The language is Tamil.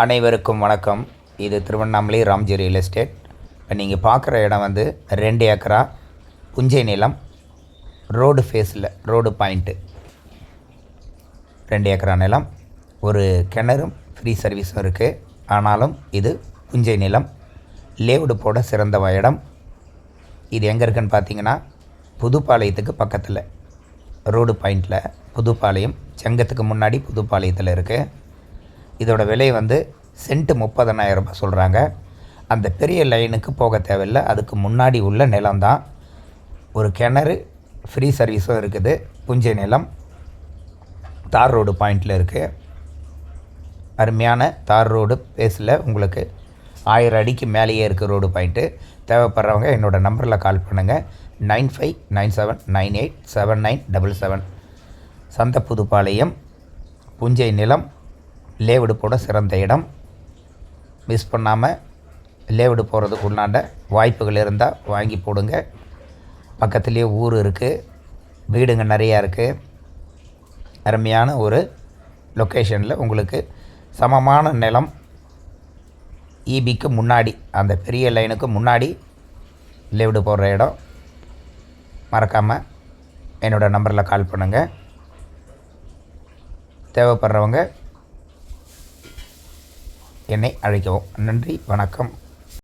அனைவருக்கும் வணக்கம். இது திருவண்ணாமலை ராம்ஜி ரியல் எஸ்டேட். இப்போ நீங்கள் பார்க்குற இடம் வந்து 2 ஏக்கரா புஞ்சை நிலம், ரோடு ஃபேஸில், ரோடு பாயிண்ட்டு 2 ஏக்கரா நிலம். ஒரு கிணறும் ஃப்ரீ சர்வீஸும் இருக்குது. ஆனாலும் இது புஞ்சை நிலம், லேவுடு போட சிறந்த இடம். இது எங்கே இருக்குன்னு பார்த்தீங்கன்னா, புதுப்பாளையத்துக்கு பக்கத்தில், ரோடு பாயிண்டில் புதுப்பாளையம், செங்கத்துக்கு முன்னாடி புதுப்பாளையத்தில் இருக்குது. இதோட விலை வந்து சென்ட்டு 30,000 ரூபாய் சொல்கிறாங்க. அந்த பெரிய லைனுக்கு போக தேவையில்லை, அதுக்கு முன்னாடி உள்ள நிலம்தான். ஒரு கிணறு, ஃப்ரீ சர்வீஸும் இருக்குது. புஞ்சை நிலம், தார் ரோடு பாயிண்டில் இருக்குது. அருமையான தார் ரோடு பேஸில் உங்களுக்கு 1000 அடிக்கு மேலேயே இருக்குது ரோடு பாயிண்ட்டு. தேவைப்படுறவங்க என்னோடய நம்பரில் கால் பண்ணுங்கள். 9597987977. சந்த புதுப்பாளையம், புஞ்சை நிலம், லேவுடு போட சிறந்த இடம். மிஸ் பண்ணாமல் லேவுடு போகிறதுக்கு உண்டான வாய்ப்புகள் இருந்தால் வாங்கி போடுங்க. பக்கத்துலேயே ஊர் இருக்குது, வீடுங்க நிறையா இருக்குது. அருமையான ஒரு லொக்கேஷனில் உங்களுக்கு சமமான நிலம், ஈபிக்கு முன்னாடி, அந்த பெரிய லைனுக்கு முன்னாடி லேவுடு போடுற இடம். மறக்காமல் என்னோடய நம்பரில் கால் பண்ணுங்கள். தேவைப்படுறவங்க என்னை அழைக்கவும். நன்றி, வணக்கம்.